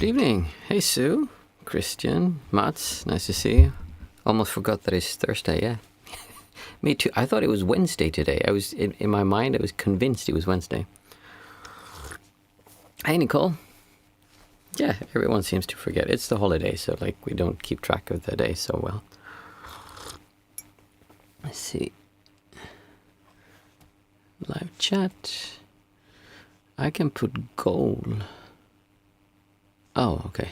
Good evening. Hey, Sue, Christian, Mats, nice to see you. Almost forgot that it's Thursday, yeah. Me too. I thought it was Wednesday today. I was, in my mind, I was convinced it was Wednesday. Hey, Nicole. Yeah, everyone seems to forget. It's the holiday, so like we don't keep track of the day so well. Let's see. Live chat. I can put goal. Oh, okay.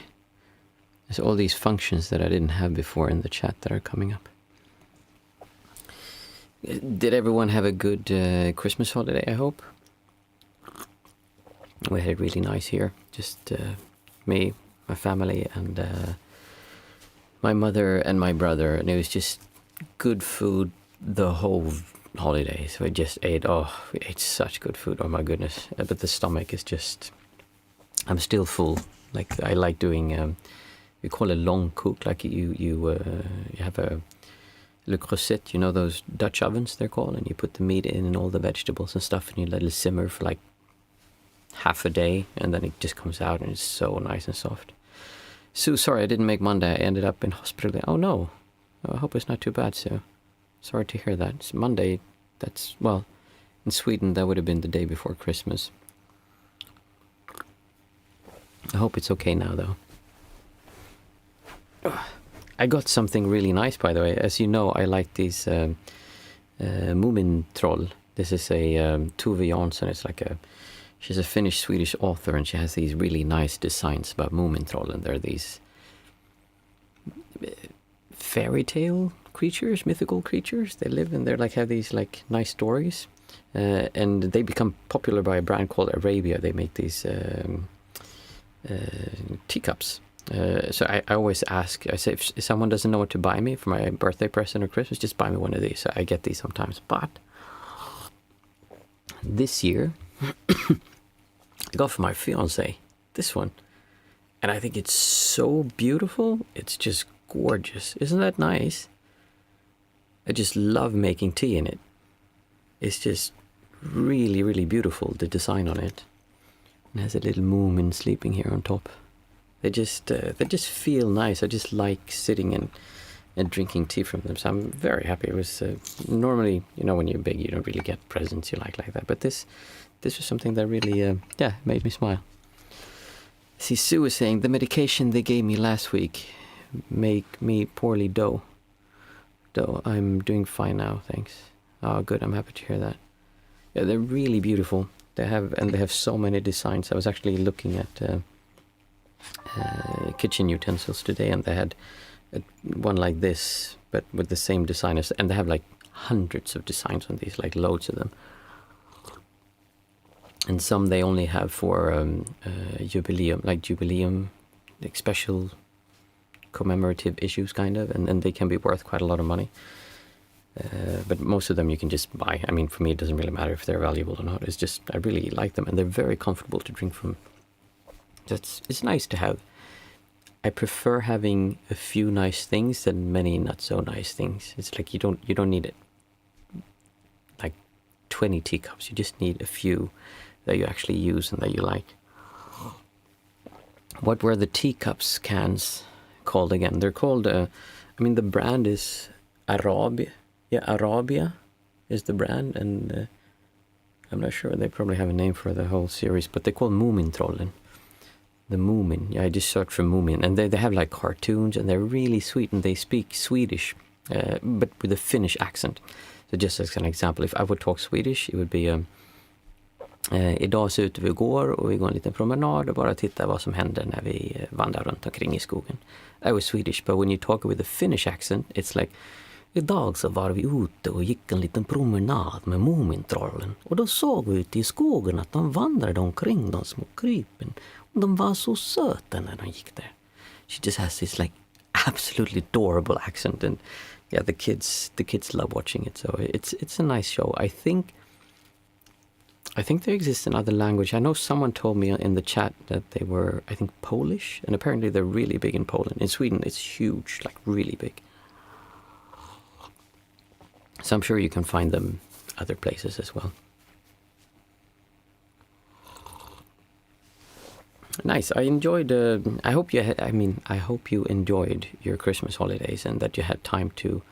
There's all these functions that I didn't have before in the chat that are coming up. Did everyone have a good Christmas holiday, I hope? We had it really nice here. Just me, my family, and my mother and my brother. And it was just good food the whole holiday. So we just ate, we ate such good food. Oh my goodness. But the stomach is just, I'm still full. Like I like doing, we call it long cook. Like you have a Le Creuset, you know those Dutch ovens they're called, and you put the meat in and all the vegetables and stuff, and you let it simmer for like half a day, and then it just comes out and it's so nice and soft. Sue, sorry I didn't make Monday. I ended up in hospital. Oh no, I hope it's not too bad, Sue. Sorry to hear that. It's Monday, that's, well, in Sweden that would have been the day before Christmas. I hope it's okay now though. I got something really nice, by the way. As you know, I like these Moomin Troll. This is a Tove Jansson. It's like she's a Finnish-Swedish author, and she has these really nice designs about Moomin Troll, and they're these fairy tale creatures, mythical creatures. They live and they're like have these like nice stories, and they become popular by a brand called Arabia. They make these teacups. So I always ask, I say, if someone doesn't know what to buy me for my birthday present or Christmas, just buy me one of these. So I get these sometimes. But this year, I got for my fiance this one. And I think it's so beautiful. It's just gorgeous. Isn't that nice? I just love making tea in it. It's just really, really beautiful, the design on it. It has a little moomin sleeping here on top. They just feel nice. I just like sitting and drinking tea from them. So I'm very happy. It was normally, you know, when you're big, you don't really get presents you like that. But this was something that really, made me smile. See, Sue was saying the medication they gave me last week make me poorly dough. I'm doing fine now, thanks. Oh, good. I'm happy to hear that. Yeah, they're really beautiful. They have so many designs. I was actually looking at kitchen utensils today, and they had one like this, but with the same designers, and they have like hundreds of designs on these, like loads of them. And some they only have for jubileum, like special commemorative issues, kind of, and they can be worth quite a lot of money. But most of them you can just buy. I mean, for me, it doesn't really matter if they're valuable or not. It's just, I really like them, and they're very comfortable to drink from. It's nice to have. I prefer having a few nice things than many not so nice things. It's like you don't need it like 20 teacups. You just need a few that you actually use and that you like. What were the teacups cans called again? They're called, the brand is Arabia. Yeah, Arabia is the brand, and I'm not sure. They probably have a name for the whole series, but they're called Moomintrollen. The Moomin. Yeah, I just searched for Moomin, and they have like cartoons, and they're really sweet, and they speak Swedish, but with a Finnish accent. So just as an example, if I would talk Swedish, it would be idag så ute vi går och vi går en liten promenad och bara tittar vad som händer när vi vandrar runt omkring i skogen. I was Swedish, but when you talk with a Finnish accent, it's like idag så var vi ute och gick en liten promenad med Moomintrollen, och då såg vi ute i skogen att de vandrade omkring de små krypen. De var så söta när de gick där. She just has this like absolutely adorable accent, and yeah, the kids love watching it. So it's a nice show. I think they exist in other language. I know someone told me in the chat that they were, I think, Polish, and apparently they're really big in Poland. In Sweden, it's huge, like really big. So I'm sure you can find them other places as well. Nice. I enjoyed. I hope you. I hope you enjoyed your Christmas holidays and that you had time to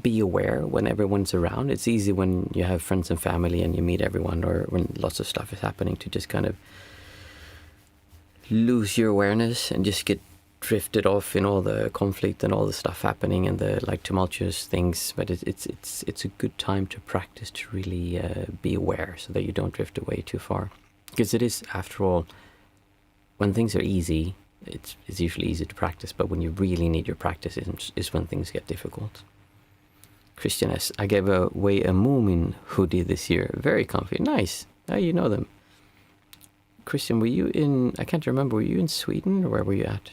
be aware when everyone's around. It's easy when you have friends and family and you meet everyone, or when lots of stuff is happening, to just kind of lose your awareness and just get drifted off in all the conflict and all the stuff happening and the like tumultuous things. But it's a good time to practice to really be aware, so that you don't drift away too far. Because it is, after all, when things are easy, it's usually easy to practice. But when you really need your practice is when things get difficult. Christian S. I gave away a Moomin hoodie this year. Very comfy. Nice. Now you know them. Christian, were you in... I can't remember. Were you in Sweden, or where were you at?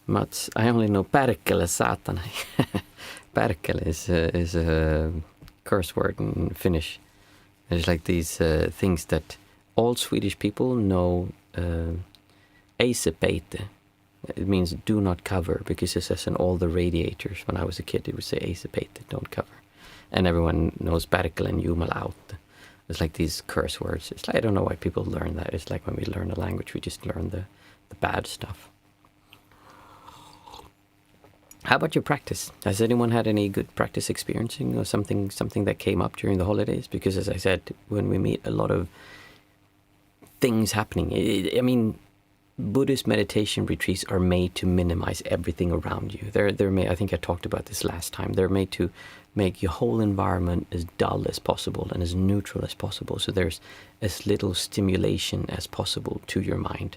Mats, I only know perkele satana. Perkele is a curse word in Finnish. There's like these things that all Swedish people know. Eisepete. It means do not cover, because it says in all the radiators when I was a kid, it would say eisepete, don't cover. And everyone knows perkele and jumalaut. It's like these curse words. It's like, I don't know why people learn that. It's like when we learn a language, we just learn the bad stuff. How about your practice? Has anyone had any good practice experiencing, or something that came up during the holidays? Because as I said, when we meet a lot of things happening, Buddhist meditation retreats are made to minimize everything around you. They're made, I think I talked about this last time, they're made to make your whole environment as dull as possible and as neutral as possible, so there's as little stimulation as possible to your mind,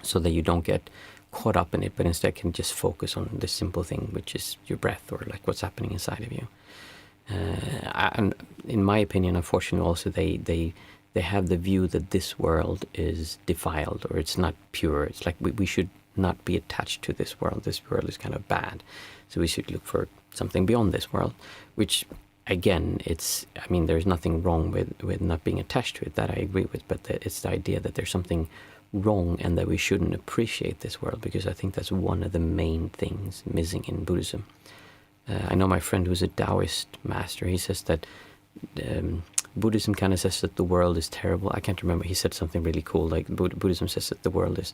so that you don't get caught up in it, but instead can just focus on the simple thing, which is your breath, or like what's happening inside of you. And in my opinion, unfortunately, also they have the view that this world is defiled, or it's not pure. It's like we should not be attached to this world. This world is kind of bad, so we should look for something beyond this world, which again, there's nothing wrong with not being attached to it, that I agree with, but it's the idea that there's something wrong and that we shouldn't appreciate this world, because I think that's one of the main things missing in Buddhism. I know my friend who's a Taoist master, he says that Buddhism kind of says that the world is terrible. I can't remember, he said something really cool, like Buddhism says that the world is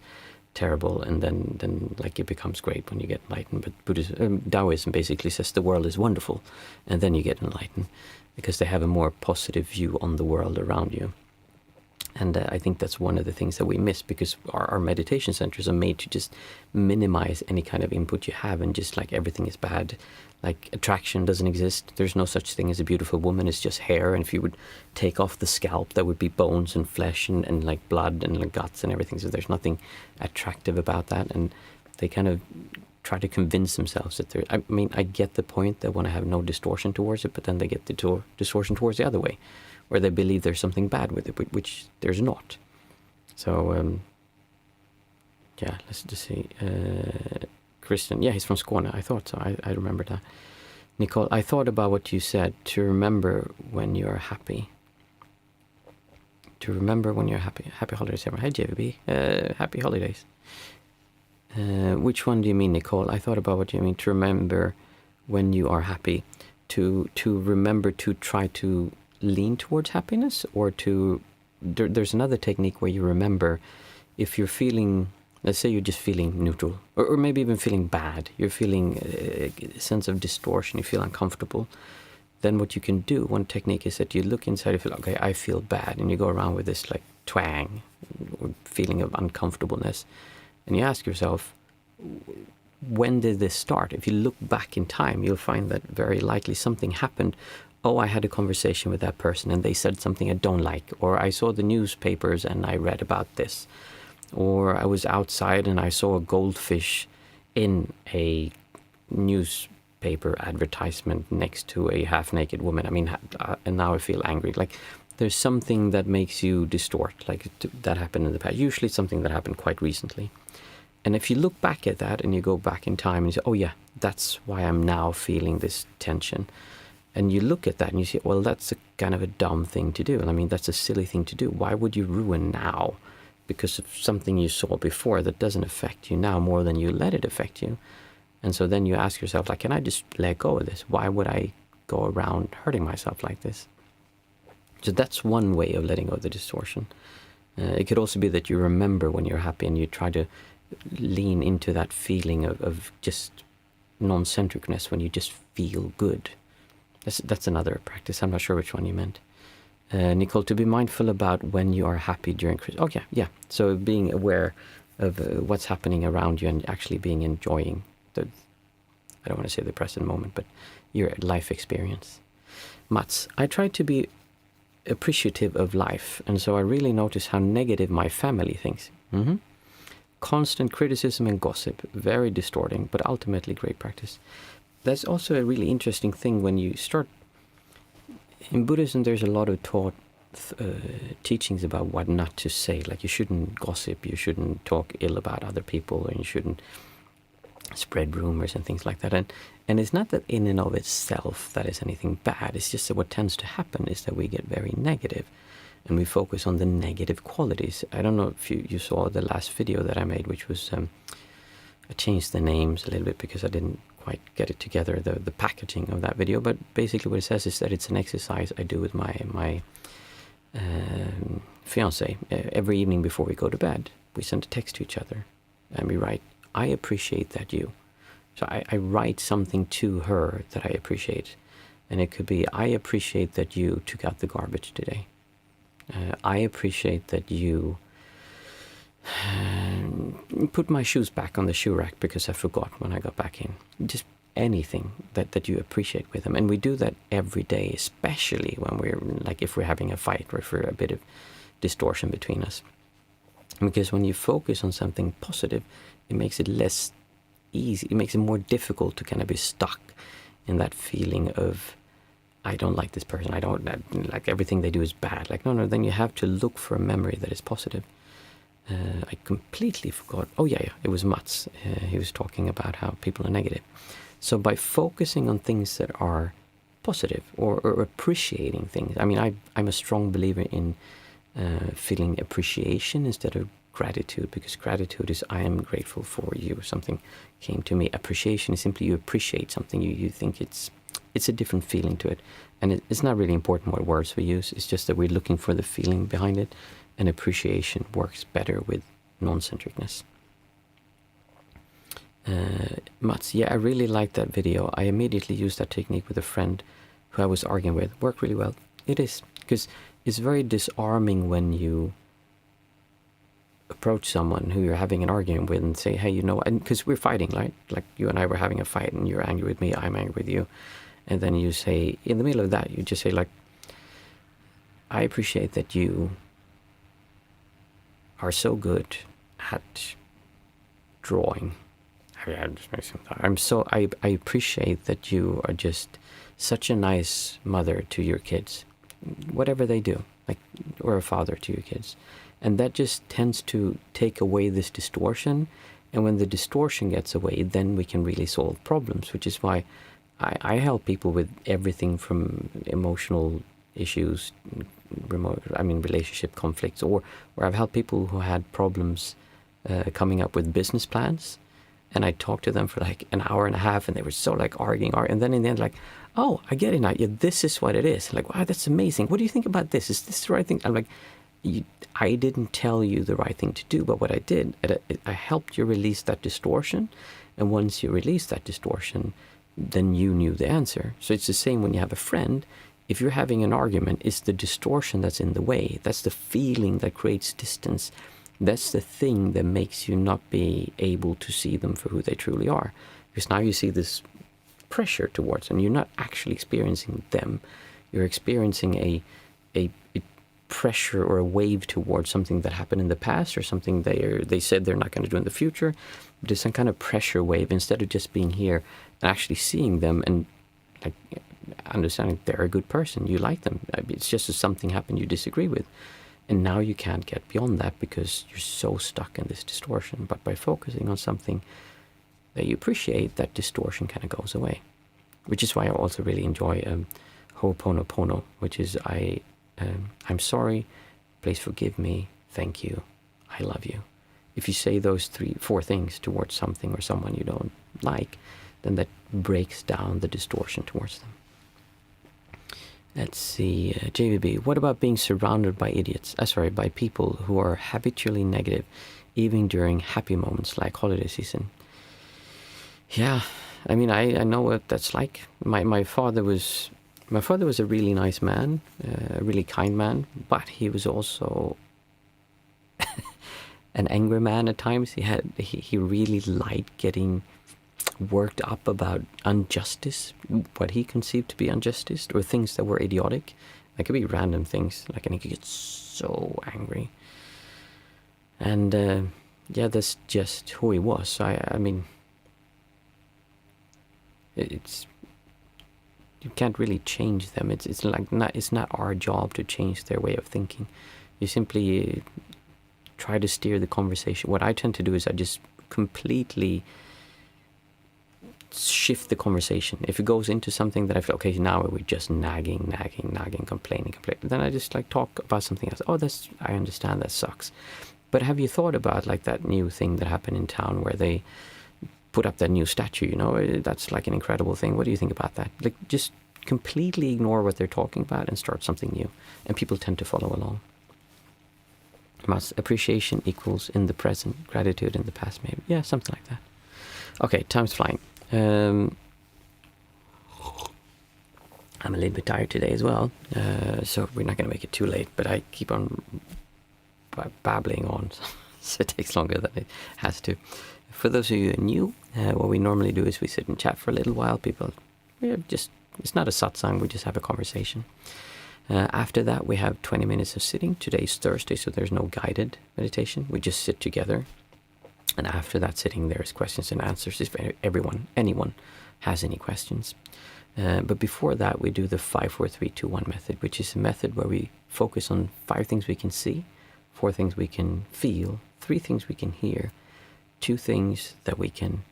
terrible, and then like it becomes great when you get enlightened. But Taoism basically says the world is wonderful, and then you get enlightened, because they have a more positive view on the world around you. And I think that's one of the things that we miss, because our meditation centers are made to just minimize any kind of input you have, and just like everything is bad. Like attraction doesn't exist. There's no such thing as a beautiful woman. It's just hair. And if you would take off the scalp, there would be bones and flesh and like blood and like guts and everything. So there's nothing attractive about that. And they kind of try to convince themselves that I get the point. They want to have no distortion towards it, but then they get the distortion towards the other way, where they believe there's something bad with it, which there's not. So, let's just see. Christian, he's from Skåne. I thought so. I remember that. Nicole, I thought about what you said, to remember when you're happy. To remember when you're happy. Happy holidays, everyone. Hi, JVB. Happy holidays. Which one do you mean, Nicole? I thought about what you mean, to remember when you are happy. To remember to try to lean towards happiness, or there's another technique where you remember if you're feeling, let's say you're just feeling neutral, or maybe even feeling bad, you're feeling a sense of distortion, you feel uncomfortable, then what you can do, one technique is that you look inside, you feel, okay, I feel bad, and you go around with this like twang, or feeling of uncomfortableness, and you ask yourself, when did this start? If you look back in time, you'll find that very likely something happened. Oh, I had a conversation with that person and they said something I don't like, or I saw the newspapers and I read about this, or I was outside and I saw a goldfish in a newspaper advertisement next to a half-naked woman. And now I feel angry. Like there's something that makes you distort, like that happened in the past. Usually something that happened quite recently. And if you look back at that and you go back in time and you say, oh yeah, that's why I'm now feeling this tension. And you look at that and you say, well, that's a kind of a dumb thing to do. That's a silly thing to do. Why would you ruin now because of something you saw before that doesn't affect you now more than you let it affect you? And so then you ask yourself, like, can I just let go of this? Why would I go around hurting myself like this? So that's one way of letting go of the distortion. It could also be that you remember when you're happy and you try to lean into that feeling of just non-centricness when you just feel good. That's another practice. I'm not sure which one you meant. Nicole, to be mindful about when you are happy during Christmas. Oh, yeah. So being aware of what's happening around you and actually enjoying the, I don't want to say the present moment, but your life experience. Mats, I try to be appreciative of life, and so I really notice how negative my family thinks. Constant criticism and gossip, very distorting, but ultimately great practice. That's also a really interesting thing when you start. In Buddhism, there's a lot of teachings about what not to say. Like you shouldn't gossip, you shouldn't talk ill about other people, and you shouldn't spread rumors and things like that. And it's not that in and of itself that is anything bad. It's just that what tends to happen is that we get very negative and we focus on the negative qualities. I don't know if you saw the last video that I made, which was, I changed the names a little bit because I didn't quite get it together, the packaging of that video. But basically what it says is that it's an exercise I do with my fiance. Every evening before we go to bed, we send a text to each other and we write, I appreciate that you. So I write something to her that I appreciate. And it could be, I appreciate that you took out the garbage today. I appreciate that you put my shoes back on the shoe rack because I forgot when I got back in. Just anything that you appreciate with them. And we do that every day, especially when we're, like if we're having a fight or if we're a bit of distortion between us. Because when you focus on something positive, it makes it less easy. It makes it more difficult to kind of be stuck in that feeling of, I don't like this person. I don't like everything they do is bad. Like, no, then you have to look for a memory that is positive. I completely forgot. Oh, yeah. It was Mats. He was talking about how people are negative. So by focusing on things that are positive or appreciating things, I mean, I'm a strong believer in feeling appreciation instead of gratitude, because gratitude is I am grateful for you. Something came to me. Appreciation is simply you appreciate something. You think it's a different feeling to it. And it's not really important what words we use. It's just that we're looking for the feeling behind it. And appreciation works better with non-centricness. Mats, yeah, I really liked that video. I immediately used that technique with a friend who I was arguing with. Worked really well. It is, because it's very disarming when you approach someone who you're having an argument with and say, hey, you know, and because we're fighting, right? Like you and I were having a fight and you're angry with me, I'm angry with you. And then you say, in the middle of that, you just say like, I appreciate that you are so good at drawing. I appreciate that you are just such a nice mother to your kids, whatever they do, like, or a father to your kids. And that just tends to take away this distortion. And when the distortion gets away, then we can really solve problems, which is why I help people with everything from emotional issues, relationship conflicts, or I've helped people who had problems coming up with business plans. And I talked to them for like an hour and a half and they were so like arguing. And then in the end, like, oh, I get it now. Yeah, this is what it is. Like, wow, that's amazing. What do you think about this? Is this the right thing? I'm like, I didn't tell you the right thing to do, but what I did, I helped you release that distortion. And once you release that distortion, then you knew the answer. So it's the same when you have a friend. If you're having an argument, it's the distortion that's in the way. That's the feeling that creates distance. That's the thing that makes you not be able to see them for who they truly are. Because now you see this pressure towards them. You're not actually experiencing them. You're experiencing a pressure or a wave towards something that happened in the past or something they said they're not going to do in the future. There's some kind of pressure wave instead of just being here and actually seeing them and like understanding they're a good person. You like them. It's just that something happened you disagree with. And now you can't get beyond that because you're so stuck in this distortion. But by focusing on something that you appreciate, that distortion kind of goes away. Which is why I also really enjoy Ho'oponopono, which is I'm sorry, please forgive me, thank you, I love you. If you say those 3-4 things towards something or someone you don't like, then that breaks down the distortion towards them. Let's see, JVB. What about being surrounded by idiots? By people who are habitually negative, even during happy moments like holiday season. Yeah, I mean, I know what that's like. My father was a really nice man, a really kind man, but he was also an angry man at times. He really liked getting worked up about injustice, what he conceived to be injustice, or things that were idiotic. It could be random things, and he could get so angry. And yeah, that's just who he was. So I mean, it's you can't really change them. It's not our job to change their way of thinking. You simply try to steer the conversation. What I tend to do is I just completely shift the conversation. If it goes into something that I feel, okay, now we're just nagging, complaining, then I just talk about something else. Oh, I understand, that sucks. But have you thought about that new thing that happened in town where they put up that new statue? That's an incredible thing. What do you think about that? Just completely ignore what they're talking about and start something new, and people tend to follow along. Appreciation equals in the present, gratitude in the past, maybe. Yeah, something like that. Okay, time's flying. I'm a little bit tired today as well, so we're not going to make it too late, but I keep on babbling on, so it takes longer than it has to. For those of you who are new, what we normally do is we sit and chat for a little while. It's not a satsang, we just have a conversation. After that, we have 20 minutes of sitting. Today's Thursday, so there's no guided meditation. We just sit together. And after that sitting, there's questions and answers if anyone has any questions. But before that, we do the 5, 4, 3, 2, 1 method, which is a method where we focus on 5 things we can see, 4 things we can feel, 3 things we can hear, 2 things that we can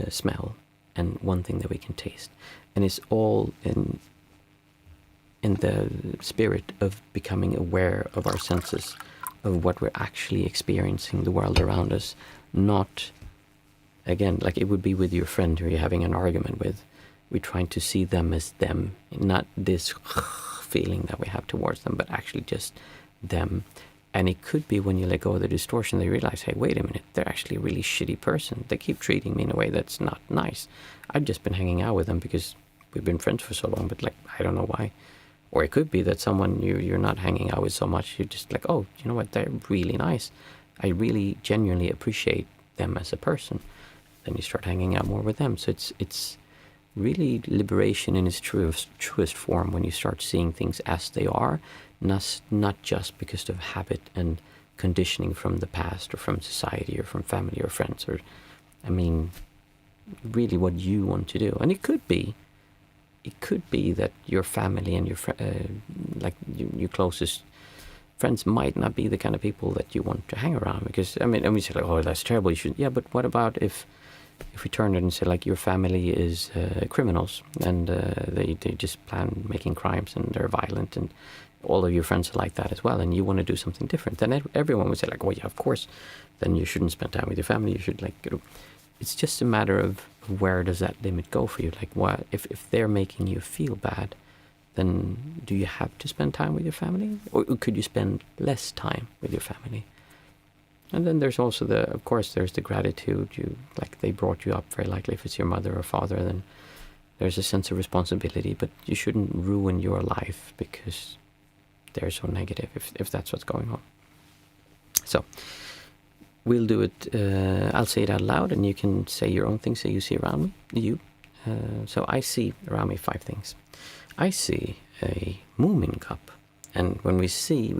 smell, and 1 thing that we can taste. And it's all in the spirit of becoming aware of our senses, of what we're actually experiencing, the world around us. Not, again, it would be with your friend who you're having an argument with. We're trying to see them as them, not this feeling that we have towards them, but actually just them. And it could be when you let go of the distortion, they realize, hey, wait a minute, they're actually a really shitty person. They keep treating me in a way that's not nice. I've just been hanging out with them because we've been friends for so long, but I don't know why. Or it could be that someone you're not hanging out with so much, you're just oh, you know what, they're really nice. I really genuinely appreciate them as a person. Then you start hanging out more with them. So it's really liberation in its truest form when you start seeing things as they are, not just because of habit and conditioning from the past or from society or from family or friends, or really what you want to do. And it could be that your family and your closest friends might not be the kind of people that you want to hang around, because and we say oh, that's terrible, you should. Yeah, but what about if we turn it and say your family is criminals and they just plan making crimes and they're violent, and all of your friends are like that as well, and you want to do something different, then everyone would say well, yeah, of course, then you shouldn't spend time with your family. You should it's just a matter of where does that limit go for you. What if they're making you feel bad, then do you have to spend time with your family, or could you spend less time with your family? And then there's also there's the gratitude. They brought you up, very likely if it's your mother or father, then there's a sense of responsibility, but you shouldn't ruin your life because they're so negative, if that's what's going on. So we'll do it. I'll say it out loud, and you can say your own things that you see around me. So I see around me 5 things. I see a Moomin cup, and when we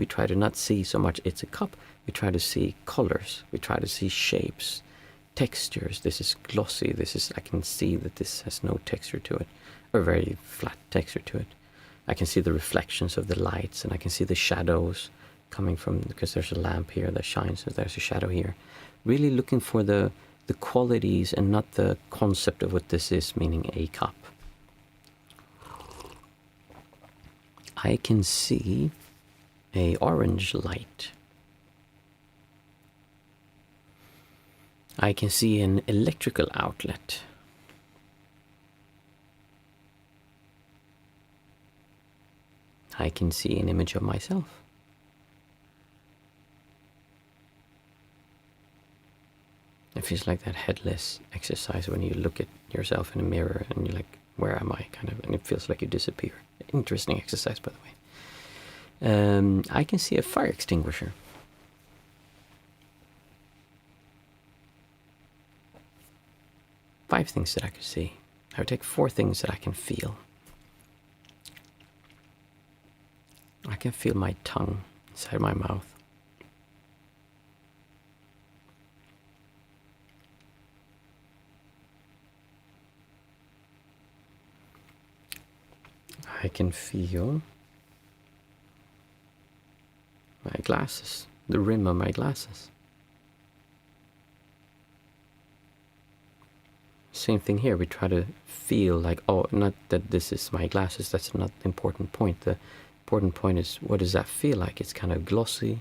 try to not see so much it's a cup. We try to see colors. We try to see shapes, textures. This is glossy. I can see that this has no texture to it, or very flat texture to it. I can see the reflections of the lights, and I can see the shadows coming from, because there's a lamp here that shines, so there's a shadow here. Really looking for the qualities and not the concept of what this is, meaning a cup. I can see a orange light. I can see an electrical outlet. I can see an image of myself. It feels like that headless exercise when you look at yourself in a mirror and you're like, where am I? Kind of, and it feels like you disappear. Interesting exercise, by the way. I can see a fire extinguisher. Five things that I can see. I would take 4 things that I can feel. I can feel my tongue inside my mouth. I can feel my glasses, the rim of my glasses. Same thing here, we try to feel like, oh, not that this is my glasses, that's not the important point. The important point is, what does that feel like? It's kind of glossy,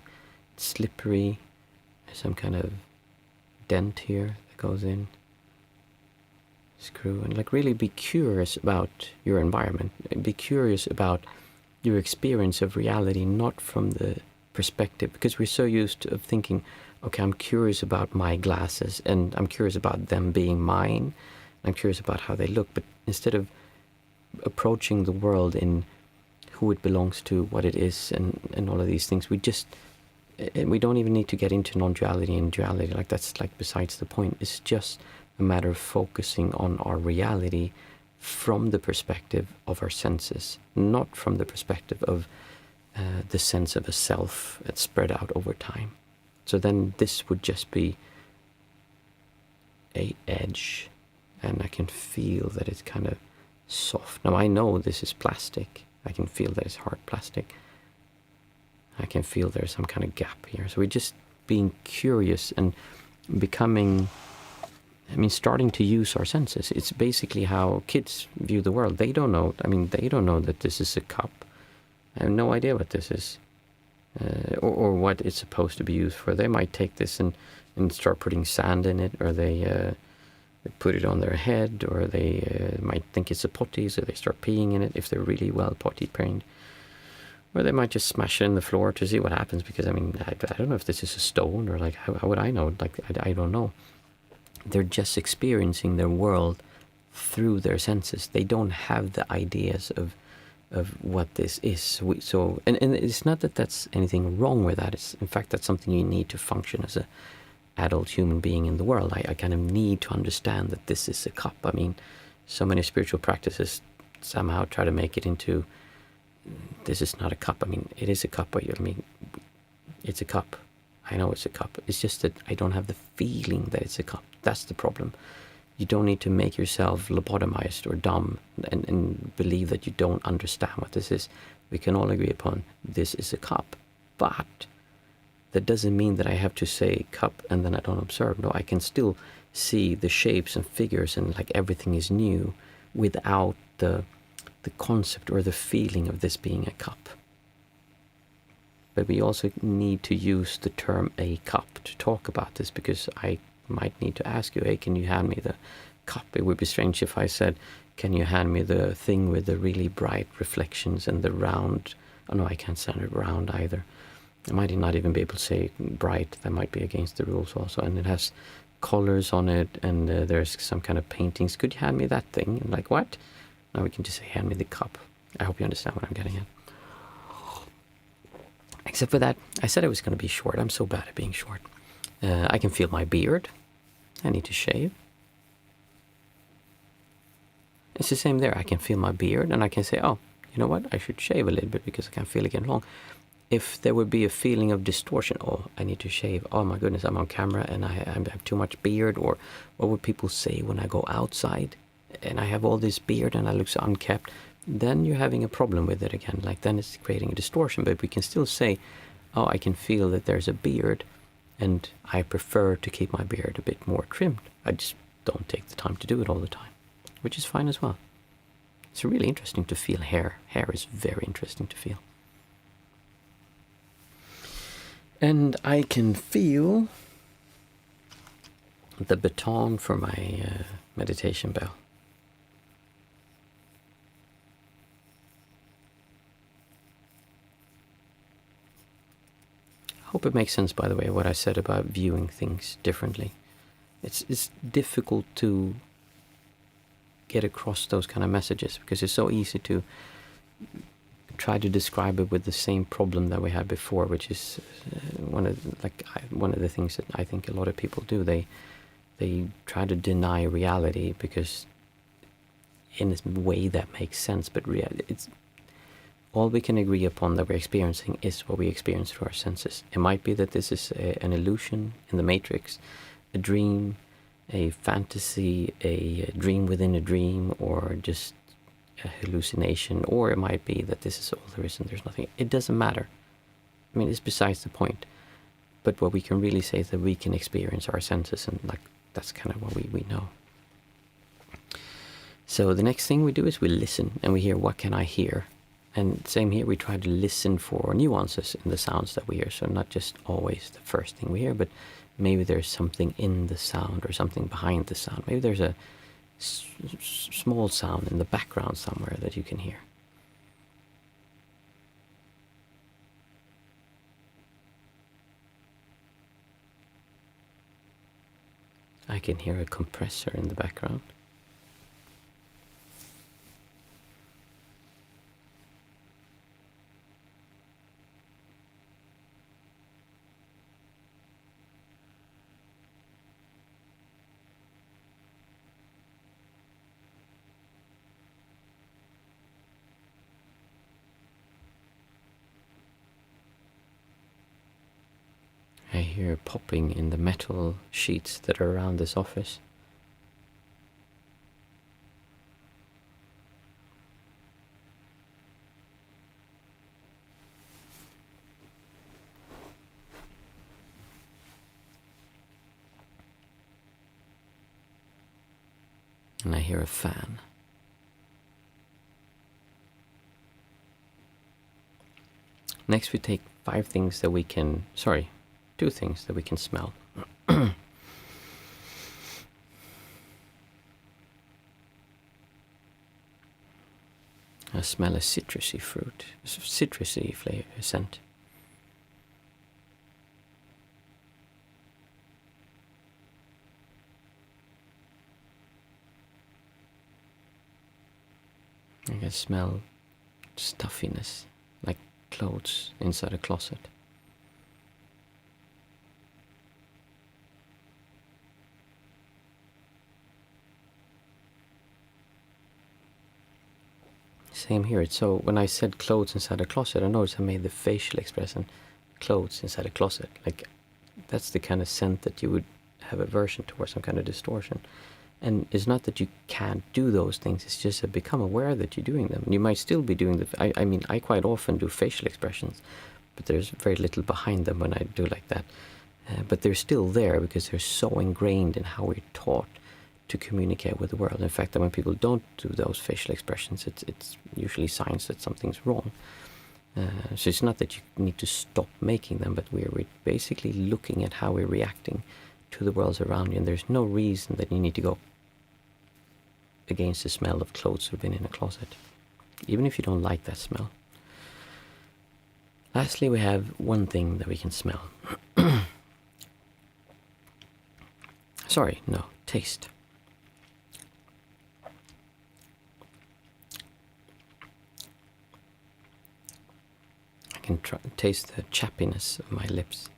it's slippery, there's some kind of dent here that goes in. Screw, and like really be curious about your environment. Be curious about your experience of reality, not from the perspective, because we're so used to thinking, okay, I'm curious about my glasses and I'm curious about them being mine. I'm curious about how they look, but instead of approaching the world in who it belongs to, what it is, and all of these things, we don't even need to get into non-duality and duality. Like that's like besides the point. It's just a matter of focusing on our reality from the perspective of our senses, not from the perspective of the sense of a self that's spread out over time. So then this would just be a edge, and I can feel that it's kind of soft. Now I know this is plastic. I can feel that it's hard plastic. I can feel there's some kind of gap here. So we're just being curious and becoming, starting to use our senses. It's basically how kids view the world. They don't know, they don't know that this is a cup. I have no idea what this is, or what it's supposed to be used for. They might take this and start putting sand in it, or they put it on their head, or they might think it's a potty, so they start peeing in it if they're really well potty trained. Or they might just smash it in the floor to see what happens, because I don't know if this is a stone, or like, how would I know? Like, I don't know. They're just experiencing their world through their senses. They don't have the ideas of what this is. And it's not that that's anything wrong with that. It's, in fact, that's something you need to function as a adult human being in the world. I kind of need to understand that this is a cup. So many spiritual practices somehow try to make it into, this is not a cup. It is a cup. It's a cup. I know it's a cup. It's just that I don't have the feeling that it's a cup. That's the problem. You don't need to make yourself lobotomized or dumb and believe that you don't understand what this is. We can all agree upon this is a cup. But that doesn't mean that I have to say cup and then I don't observe. No, I can still see the shapes and figures and like everything is new without the concept or the feeling of this being a cup. But we also need to use the term a cup to talk about this, because I might need to ask you, hey, can you hand me the cup? It would be strange if I said, can you hand me the thing with the really bright reflections and the round? Oh no, I can't send it round either. I might not even be able to say bright. That might be against the rules also. And it has colors on it, and there's some kind of paintings. Could you hand me that thing? And like, what? Now we can just say, hand me the cup. I hope you understand what I'm getting at. Except for that, I said I was going to be short. I'm so bad at being short. I can feel my beard. I need to shave. It's the same there. I can feel my beard, and I can say, oh, you know what? I should shave a little bit because I can feel it getting long. If there would be a feeling of distortion, oh, I need to shave. Oh my goodness, I'm on camera and I have too much beard. Or what would people say when I go outside and I have all this beard and I look so unkept? Then you're having a problem with it again. Like, then it's creating a distortion. But we can still say, oh, I can feel that there's a beard, and I prefer to keep my beard a bit more trimmed. I just don't take the time to do it all the time, which is fine as well. It's really interesting to feel hair. Hair is very interesting to feel. And I can feel the baton for my meditation bell. hope it makes sense, by the way, what I said about viewing things differently. It's difficult to get across those kind of messages because it's so easy to try to describe it with the same problem that we had before, which is one of the things that I think a lot of people do. They try to deny reality because in a way that makes sense, but it's all we can agree upon that we're experiencing is what we experience through our senses. It might be that this is an illusion in the Matrix, a dream, a fantasy, a dream within a dream, or just a hallucination, or it might be that this is all there is and there's nothing. It doesn't matter. I mean, it's besides the point. But what we can really say is that we can experience our senses, and like that's kind of what we know. So the next thing we do is we listen and we hear, what can I hear? And same here, we try to listen for nuances in the sounds that we hear. So not just always the first thing we hear, but maybe there's something in the sound or something behind the sound. Maybe there's a small sound in the background somewhere that you can hear. I can hear a compressor in the background. I hear popping in the metal sheets that are around this office. And I hear a fan. Next we take 5 things that we can, 2 things that we can smell. I smell a citrusy fruit, citrusy flavor, scent. I can smell stuffiness, like clothes inside a closet. Same here. So when I said clothes inside a closet, I noticed I made the facial expression clothes inside a closet. Like that's the kind of scent that you would have aversion towards, some kind of distortion. And it's not that you can't do those things, it's just to become aware that you're doing them. You might still be doing I mean, I quite often do facial expressions, but there's very little behind them when I do like that. But they're still there because they're so ingrained in how we're taught to communicate with the world. In fact, that when people don't do those facial expressions, it's usually signs that something's wrong. So it's not that you need to stop making them, but we're basically looking at how we're reacting to the world around you, and there's no reason that you need to go against the smell of clothes that have been in a closet, even if you don't like that smell. Lastly, we have one thing that we can smell. Taste. I can taste the chappiness of my lips.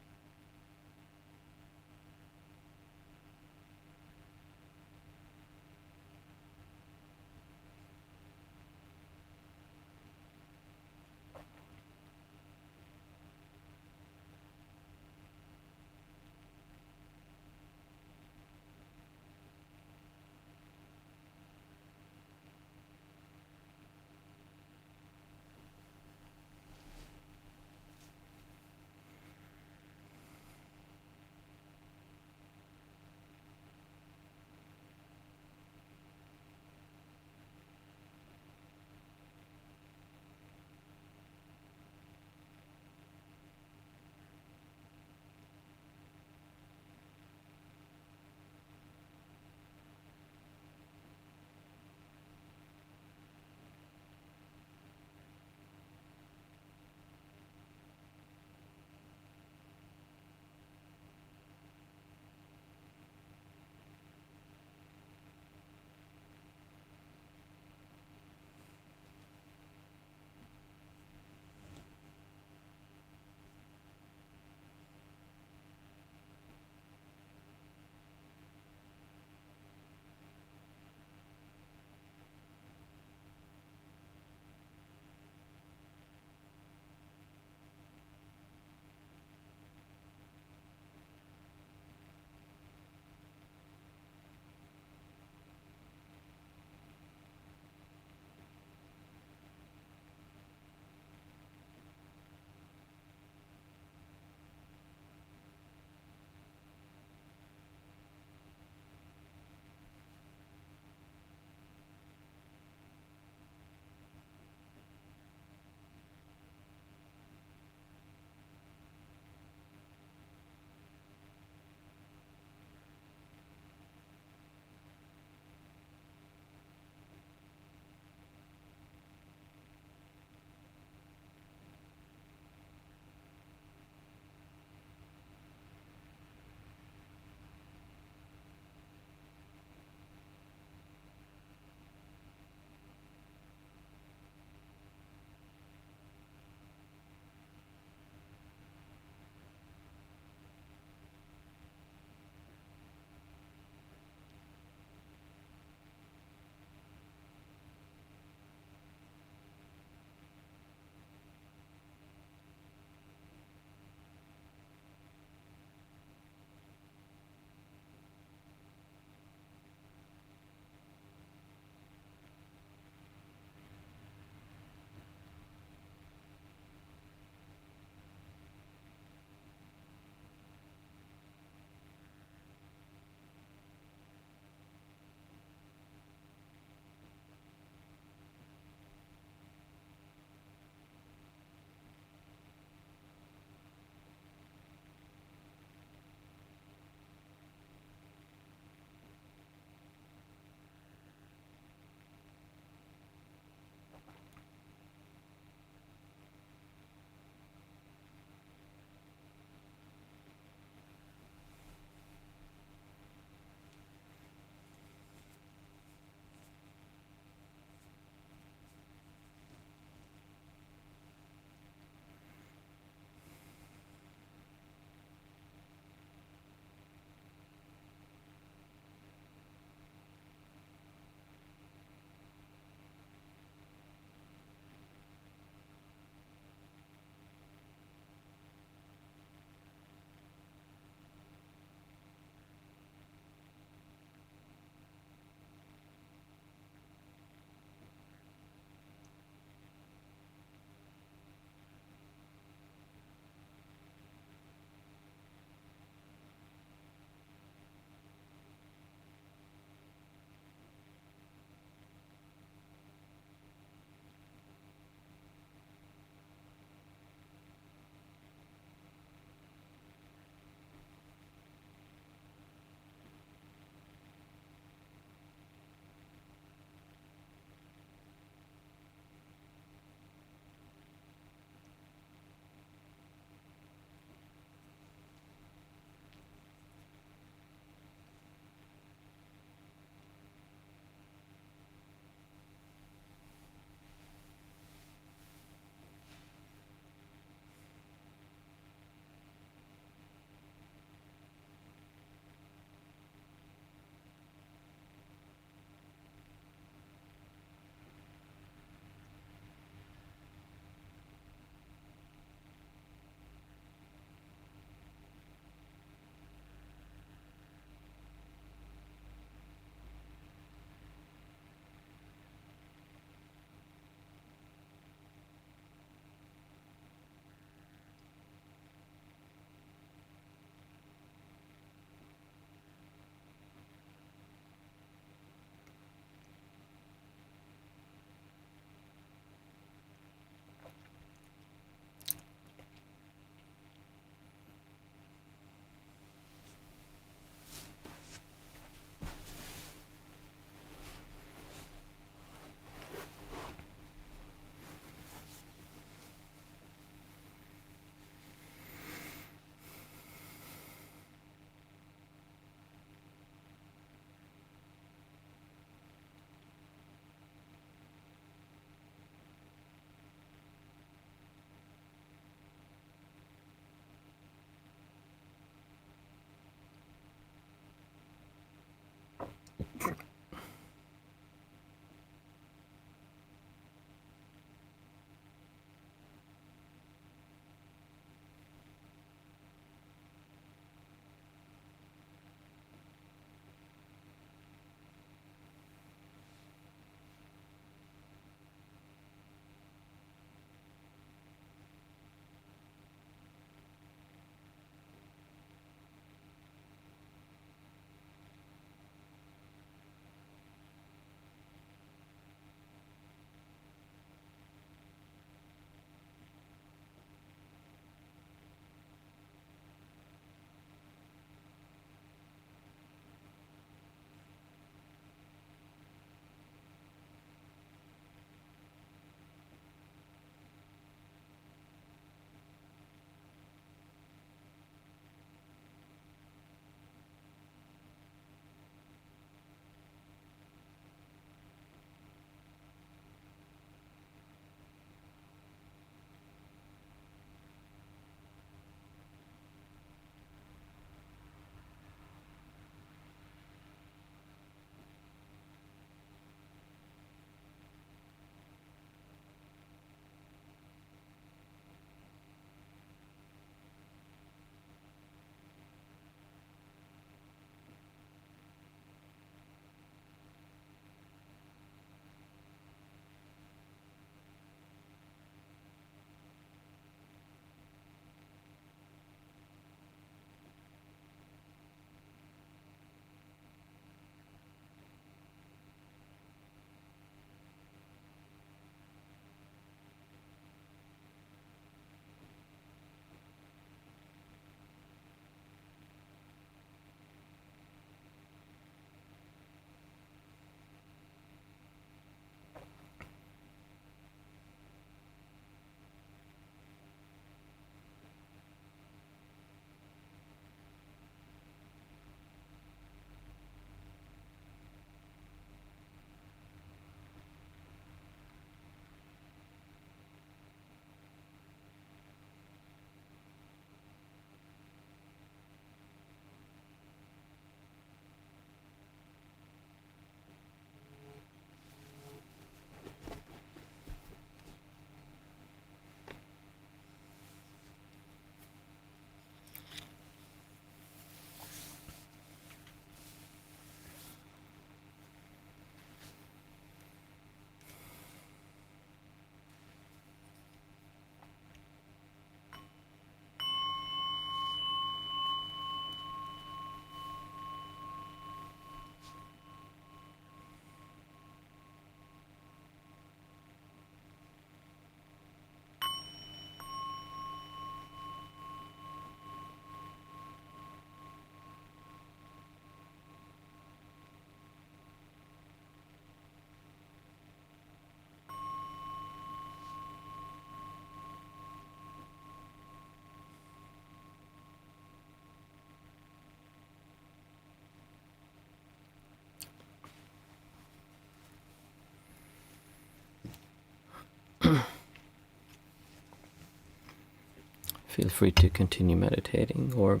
feel free to continue meditating, or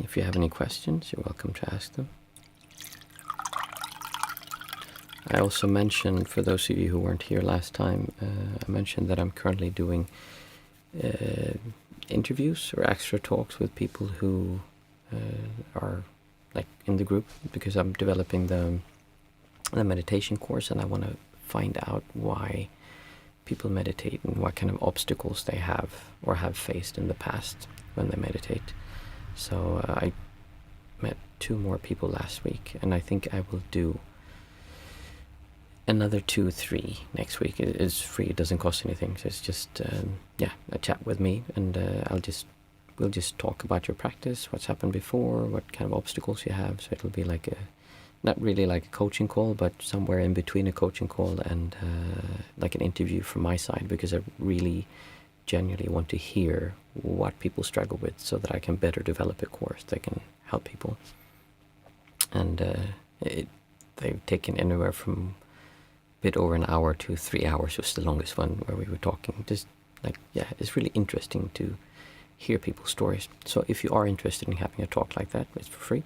if you have any questions, you're welcome to ask them. I also mentioned, for those of you who weren't here last time, I mentioned that I'm currently doing interviews or extra talks with people who are like in the group, because I'm developing the meditation course, and I want to find out why people meditate and what kind of obstacles they have or have faced in the past when they meditate. So I met 2 more people last week, and I think I will do another 2, 3 next week. It's free, it doesn't cost anything. So it's just a chat with me, and we'll just talk about your practice, what's happened before, what kind of obstacles you have. So it'll be like not really like a coaching call, but somewhere in between a coaching call and like an interview from my side, because I really genuinely want to hear what people struggle with, so that I can better develop a course that can help people. And they've taken anywhere from bit over an hour to 3 hours was the longest one, where we were talking. Just like, it's really interesting to hear people's stories. So if you are interested in having a talk like that, it's for free,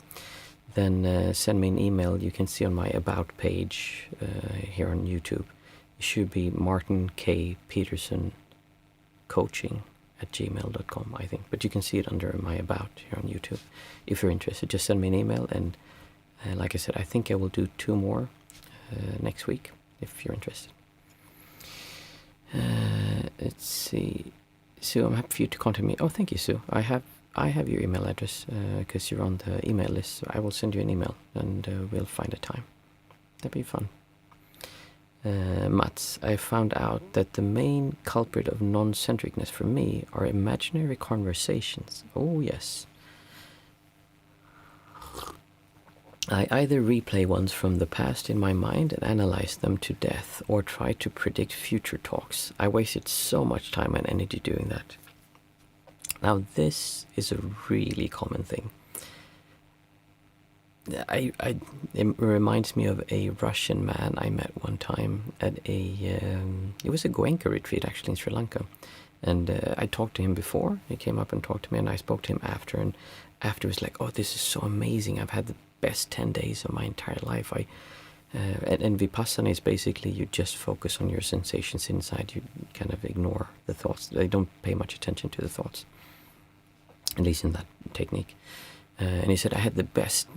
then send me an email. You can see on my About page here on YouTube. It should be Martin K. Peterson Coaching at gmail.com, I think. But you can see it under my About here on YouTube. If you're interested, just send me an email. And like I said, I think I will do 2 more next week, if you're interested. Let's see. Sue, I'm happy for you to contact me. Oh, thank you, Sue. I have your email address because you're on the email list. So I will send you an email, and we'll find a time. That'd be fun. Mats, I found out that the main culprit of non-centricness for me are imaginary conversations. Oh, yes. I either replay ones from the past in my mind and analyze them to death, or try to predict future talks. I wasted so much time and energy doing that. Now, this is a really common thing. It reminds me of a Russian man I met one time at it was a Goenka retreat, actually, in Sri Lanka. And I talked to him before. He came up and talked to me, and I spoke to him after. And after, it was like, oh, this is so amazing. I've had the best 10 days of my entire life. And Vipassana is basically you just focus on your sensations inside. You kind of ignore the thoughts. They don't pay much attention to the thoughts, at least in that technique. And he said, I had the best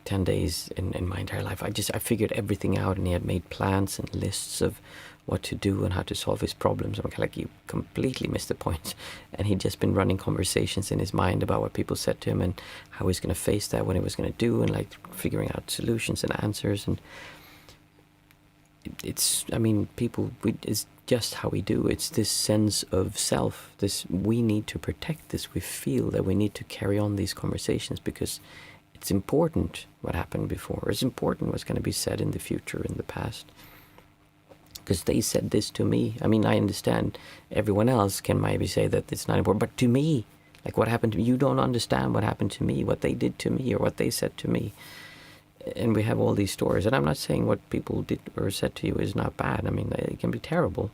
10 days in my entire life. I figured everything out, and he had made plans and lists of what to do and how to solve his problems. I'm kind of like, you completely missed the point. And he'd just been running conversations in his mind about what people said to him and how he's going to face that, what he was going to do, and figuring out solutions and answers. And it's just how we do. It's this sense of self. We need to protect this. We feel that we need to carry on these conversations because it's important what happened before. It's important what's going to be said in the future, in the past. Because they said this to me. I mean, I understand everyone else can maybe say that it's not important, but to me, what happened to me, you don't understand what happened to me, what they did to me, or what they said to me. And we have all these stories. And I'm not saying what people did or said to you is not bad. I mean, it can be terrible.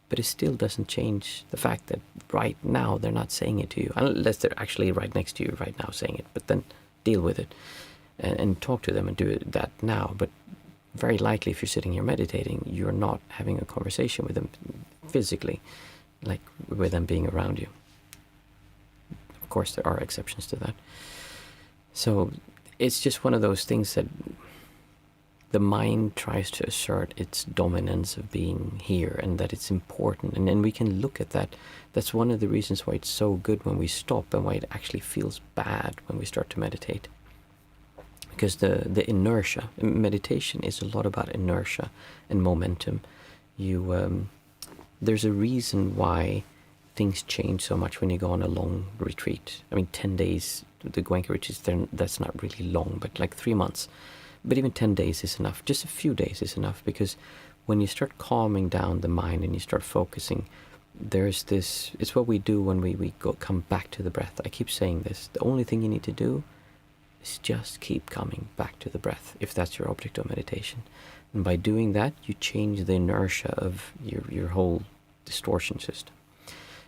But it still doesn't change the fact that right now they're not saying it to you. Unless they're actually right next to you right now saying it. But then deal with it and talk to them and do that now. But very likely, if you're sitting here meditating, you're not having a conversation with them physically, with them being around you. Of course, there are exceptions to that. So it's just one of those things that the mind tries to assert its dominance of being here and that it's important. And then we can look at that. That's one of the reasons why it's so good when we stop and why it actually feels bad when we start to meditate. Because the inertia, meditation is a lot about inertia and momentum. There's a reason why things change so much when you go on a long retreat. I mean, 10 days, the Goenka retreats, that's not really long, but 3 months. But even 10 days is enough. Just a few days is enough, because when you start calming down the mind and you start focusing, there's this, it's what we do when we come back to the breath. I keep saying this. The only thing you need to do is just keep coming back to the breath, if that's your object of meditation. And by doing that, you change the inertia of your whole distortion system.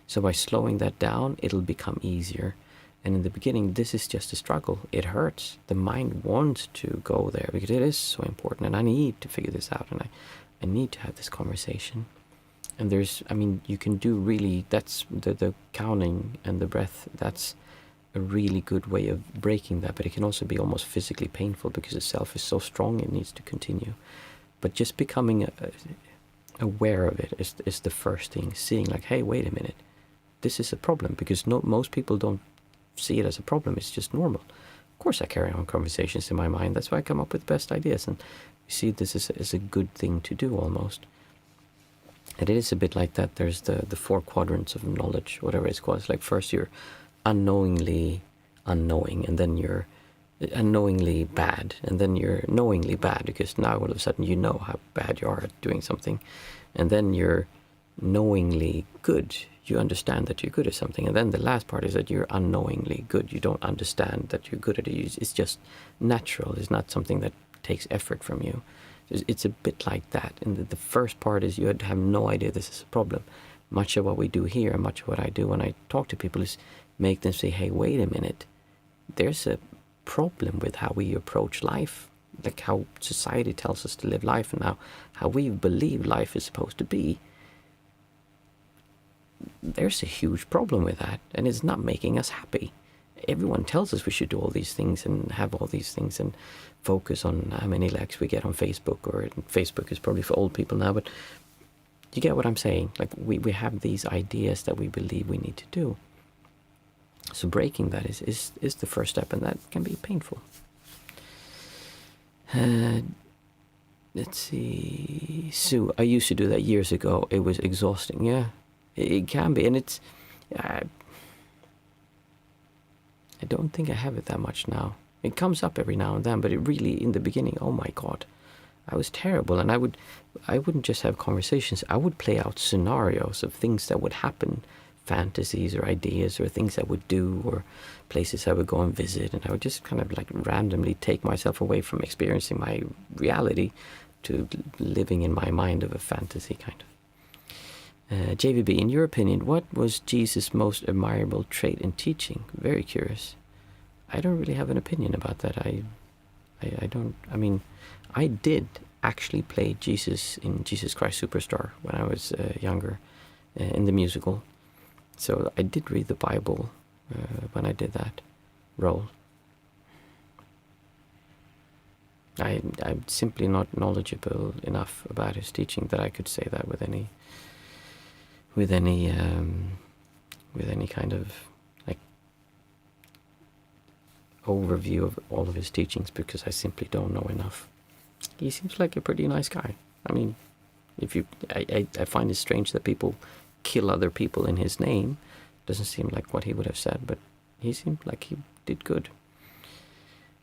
So by slowing that down, it'll become easier. And in the beginning, this is just a struggle. It hurts. The mind wants to go there because it is so important. And I need to figure this out. And I need to have this conversation. And you can do really, that's the counting and the breath, that's a really good way of breaking that. But it can also be almost physically painful because the self is so strong, it needs to continue. But just becoming aware of it is the first thing. Seeing like, hey, wait a minute, this is a problem. Because most people don't see it as a problem. It's just normal. Of course I carry on conversations in my mind. That's why I come up with the best ideas. And you see this is a good thing to do almost. And it is a bit like that. There's the 4 quadrants of knowledge, whatever it's called. It's like first you're unknowingly unknowing, and then you're unknowingly bad, and then you're knowingly bad, because now all of a sudden you know how bad you are at doing something. And then you're knowingly good. You understand that you're good at something. And then the last part is that you're unknowingly good. You don't understand that you're good at it. It's just natural. It's not something that takes effort from you. It's a bit like that. And the first part is you have no idea this is a problem. Much of what we do here, and much of what I do when I talk to people, is make them say, hey, wait a minute. There's a problem with how we approach life, like how society tells us to live life, and how we believe life is supposed to be. There's a huge problem with that, and it's not making us happy. Everyone tells us we should do all these things and have all these things and focus on how many likes we get on Facebook, or Facebook is probably for old people now, but you get what I'm saying. Like we have these ideas that we believe we need to do. So breaking that is the first step, and that can be painful. Let's see. Sue, I used to do that years ago. It was exhausting. Yeah, it can be, and it's... I don't think I have it that much now. It comes up every now and then, but it really, in the beginning, oh my God, I was terrible. And I wouldn't just have conversations. I would play out scenarios of things that would happen, fantasies or ideas or things I would do or places I would go and visit. And I would just kind of like randomly take myself away from experiencing my reality to living in my mind of a fantasy kind of. JVB, in your opinion, what was Jesus' most admirable trait in teaching? Very curious. I don't really have an opinion about that. I did actually play Jesus in Jesus Christ Superstar when I was younger, in the musical. So I did read the Bible when I did that role. I'm simply not knowledgeable enough about his teaching that I could say that with any kind of like overview of all of his teachings, because I simply don't know enough. He seems like a pretty nice guy. I mean, I find it strange that people kill other people in his name. Doesn't seem like what he would have said, but he seemed like he did good.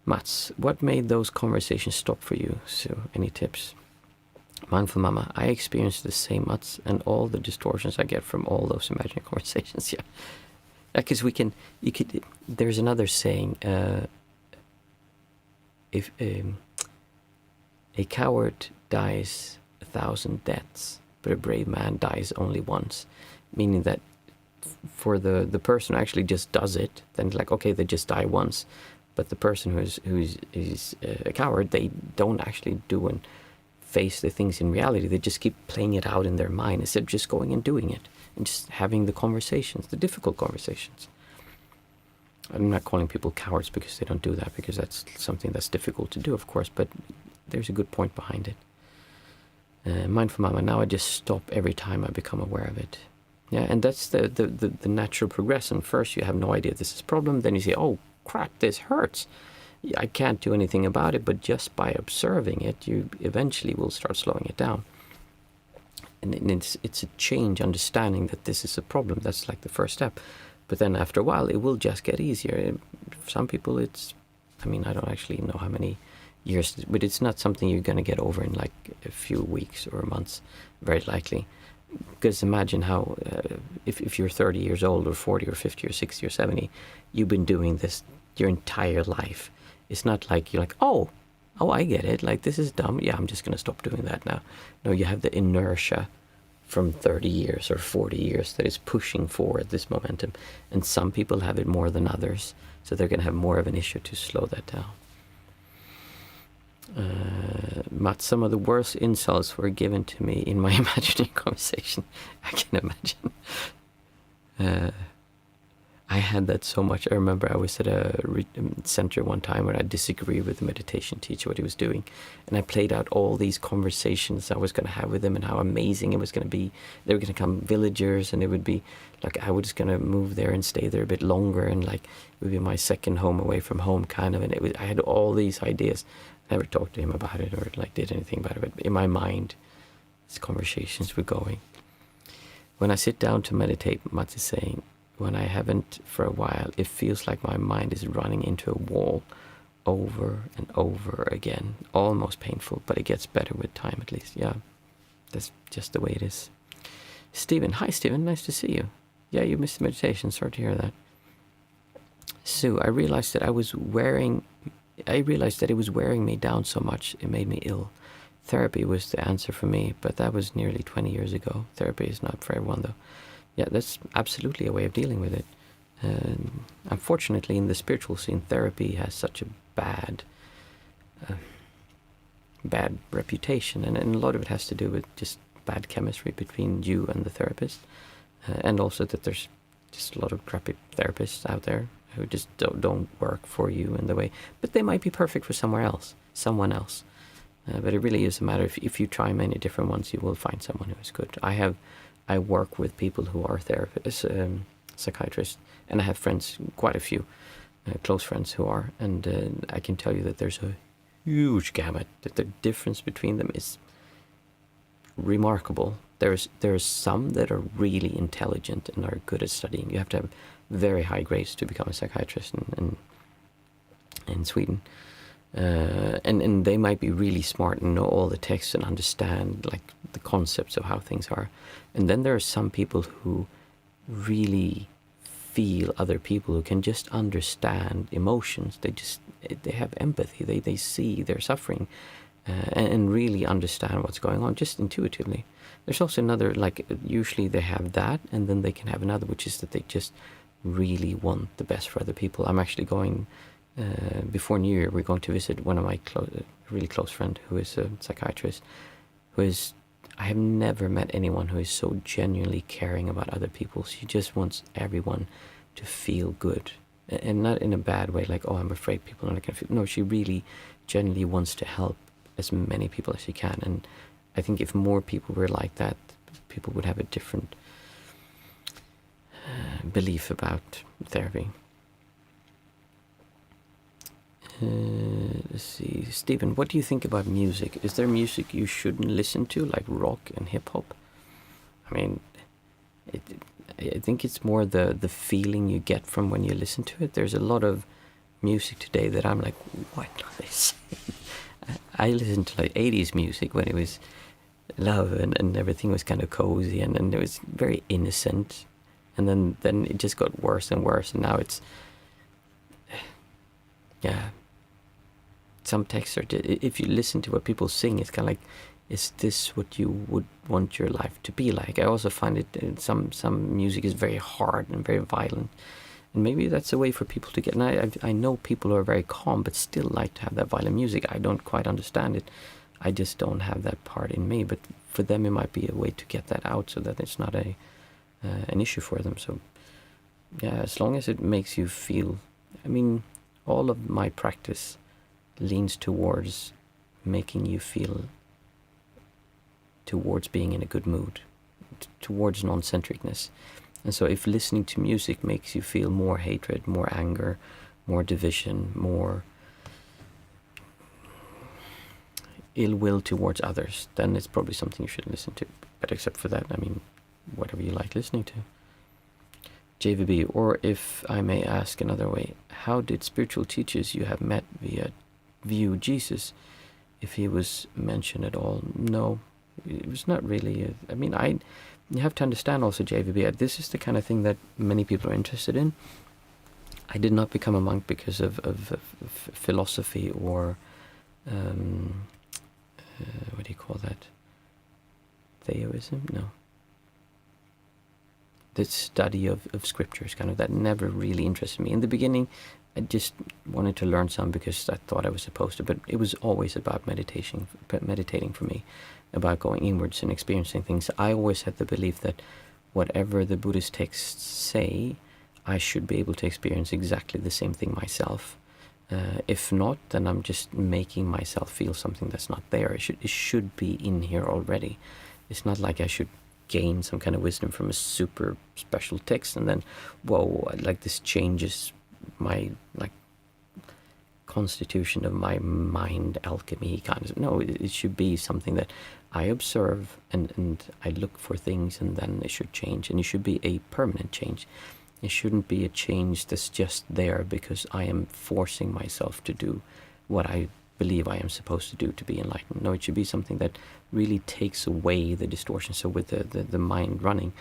Mats, what made those conversations stop for you? So, any tips? Mindful Mama, I experienced the same, Mats, and all the distortions I get from all those imaginary conversations. Yeah, because there's another saying, if a coward dies 1,000 deaths, but a brave man dies only once, meaning that for the person who actually just does it, then like, okay, they just die once, but the person who's a coward, they don't actually do and face the things in reality. They just keep playing it out in their mind instead of just going and doing it and just having the conversations, the difficult conversations. I'm not calling people cowards because they don't do that, because that's something that's difficult to do, of course, but there's a good point behind it. Mindful Mama, now I just stop every time I become aware of it. Yeah, and that's the natural progression. First you have no idea this is a problem, then you say, oh crap, this hurts. I can't do anything about it, but just by observing it, you eventually will start slowing it down. And it's a change, understanding that this is a problem. That's like the first step. But then after a while, it will just get easier. For some people, I don't actually know how many years, but it's not something you're going to get over in like a few weeks or months, very likely. Because imagine how, if you're 30 years old or 40 or 50 or 60 or 70, you've been doing this your entire life. It's not like you're like, oh, I get it. Like, this is dumb. Yeah, I'm just going to stop doing that now. No, you have the inertia from 30 years or 40 years that is pushing forward this momentum. And some people have it more than others, so they're going to have more of an issue to slow that down. But some of the worst insults were given to me in my imaginary conversation. I can imagine. I had that so much. I remember I was at a center one time where I disagreed with the meditation teacher, what he was doing. And I played out all these conversations I was going to have with him and how amazing it was going to be. They were going to come villagers, and it would be like I was going to move there and stay there a bit longer, and like it would be my second home away from home kind of. And I had all these ideas. I never talked to him about it or like did anything about it. But in my mind, these conversations were going. When I sit down to meditate, Mats is saying, when I haven't for a while, it feels like my mind is running into a wall over and over again. Almost painful, but it gets better with time at least. Yeah, that's just the way it is. Stephen, hi Stephen, nice to see you. Yeah, you missed the meditation, sorry to hear that. Sue, I realized that it was wearing me down so much it made me ill. Therapy was the answer for me, but that was nearly 20 years ago. Therapy is not for everyone though. Yeah, that's absolutely a way of dealing with it. Unfortunately, in the spiritual scene, therapy has such a bad reputation, and a lot of it has to do with just bad chemistry between you and the therapist, and also that there's just a lot of crappy therapists out there who just don't work for you in the way, but they might be perfect for someone else. But it really is a matter of if you try many different ones, you will find someone who is good. I work with people who are therapists, psychiatrists, and I have friends, quite a few, close friends who are, and I can tell you that there's a huge gamut, that the difference between them is remarkable. There's some that are really intelligent and are good at studying. You have to have very high grades to become a psychiatrist in Sweden. And they might be really smart and know all the texts and understand like the concepts of how things are. And then there are some people who really feel other people, who can just understand emotions. They have empathy. They see their suffering and really understand what's going on just intuitively. There's also another, like usually they have that, and then they can have another, which is that they just really want the best for other people. I'm actually going before New Year, we're going to visit one of my really close friend who is a psychiatrist, I have never met anyone who is so genuinely caring about other people. She just wants everyone to feel good, and not in a bad way, like, oh, I'm afraid people are not going to feel. No, she really genuinely wants to help as many people as she can, and I think if more people were like that, people would have a different belief about therapy. Let's see. Stephen, what do you think about music? Is there music you shouldn't listen to, like rock and hip-hop? I mean, I think it's more the feeling you get from when you listen to it. There's a lot of music today that I'm like, what are they saying? I listened to like 80s music when it was love and everything was kind of cozy and it was very innocent. And then it just got worse and worse, and now it's... yeah. Some texts are, if you listen to what people sing, it's kind of like, is this what you would want your life to be like? I also find it, some music is very hard and very violent. And maybe that's a way for people to get, and I know people who are very calm, but still like to have that violent music. I don't quite understand it. I just don't have that part in me. But for them, it might be a way to get that out so that it's not an issue for them. So, yeah, as long as it makes you feel, I mean, all of my practice leans towards making you feel towards being in a good mood, towards non-centricness. And so if listening to music makes you feel more hatred, more anger, more division, more ill will towards others, then it's probably something you should listen to. But except for that, I mean, whatever you like listening to. JVB, or if I may ask another way, how did spiritual teachers you have met view Jesus, if he was mentioned at all? No, it was not really. You have to understand also, JVB, this is the kind of thing that many people are interested in. I did not become a monk because of philosophy or what do you call that? Theism? No. the study of scriptures, kind of, that never really interested me. In the beginning, I just wanted to learn some because I thought I was supposed to, but it was always about meditating for me, about going inwards and experiencing things. I always had the belief that whatever the Buddhist texts say, I should be able to experience exactly the same thing myself. If not, then I'm just making myself feel something that's not there. It should be in here already. It's not like I should gain some kind of wisdom from a super special text and then, whoa, like this changes my constitution of my mind alchemy kind of. No, it should be something that I observe and I look for things, and then it should change, and it should be a permanent change. It shouldn't be a change that's just there because I am forcing myself to do what I believe I am supposed to do to be enlightened. No, it should be something that really takes away the distortion. So with the mind running,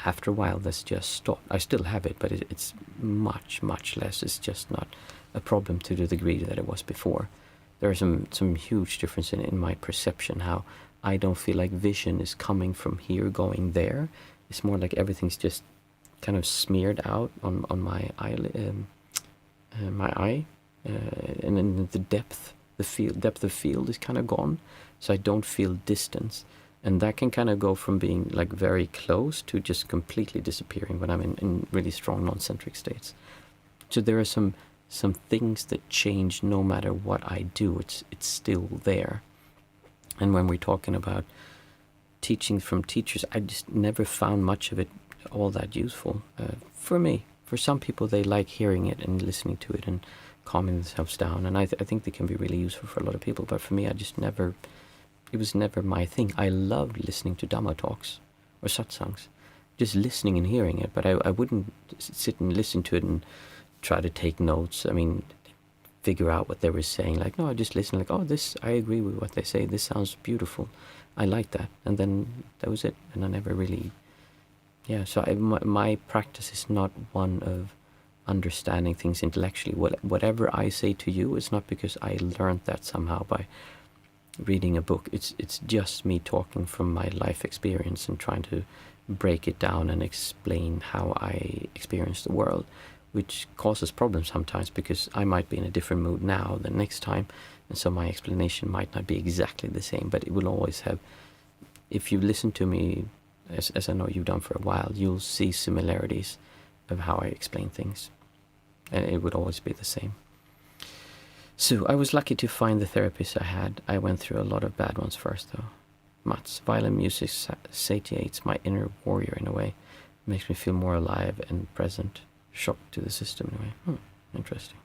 after a while that's just stopped. I still have it, but it's much, much less. It's just not a problem to the degree that it was before. There are some huge difference in my perception, how I don't feel like vision is coming from here going there. It's more like everything's just kind of smeared out on my eye, and then the depth of field is kind of gone, so I don't feel distance, and that can kind of go from being like very close to just completely disappearing when I'm in really strong non-centric states. So there are some things that change no matter what I do. It's still there. And when we're talking about teaching from teachers, I just never found much of it all that useful for me. For some people, they like hearing it and listening to it and calming themselves down, and I think they can be really useful for a lot of people. But for me, it was never my thing. I loved listening to Dhamma talks or satsangs, just listening and hearing it, but I wouldn't sit and listen to it and try to take notes. I mean, figure out what they were saying. Like, no, I just listen, like, oh, this, I agree with what they say. This sounds beautiful. I like that. And then that was it. And I never really, so my practice is not one of understanding things intellectually. Whatever I say to you, it's not because I learned that somehow by reading a book. It's just me talking from my life experience and trying to break it down and explain how I experience the world, which causes problems sometimes because I might be in a different mood now than next time, and so my explanation might not be exactly the same, but it will always have, if you listen to me as I know you've done for a while, you'll see similarities of how I explain things, and it would always be the same. So I was lucky to find the therapist I had. I went through a lot of bad ones first, though. Mats, violent music satiates my inner warrior in a way. It makes me feel more alive and present. Shock to the system in a way. Interesting.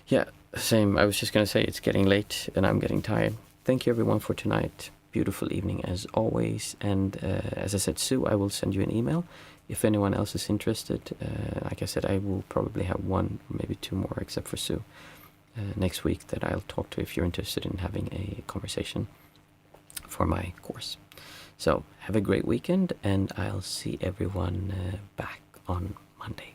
Yeah, same. I was just going to say it's getting late and I'm getting tired. Thank you everyone for tonight. Beautiful evening as always. And as I said, Sue, I will send you an email. If anyone else is interested, like I said, I will probably have one, maybe two more, except for Sue, next week that I'll talk to if you're interested in having a conversation for my course. So have a great weekend, and I'll see everyone back on Monday.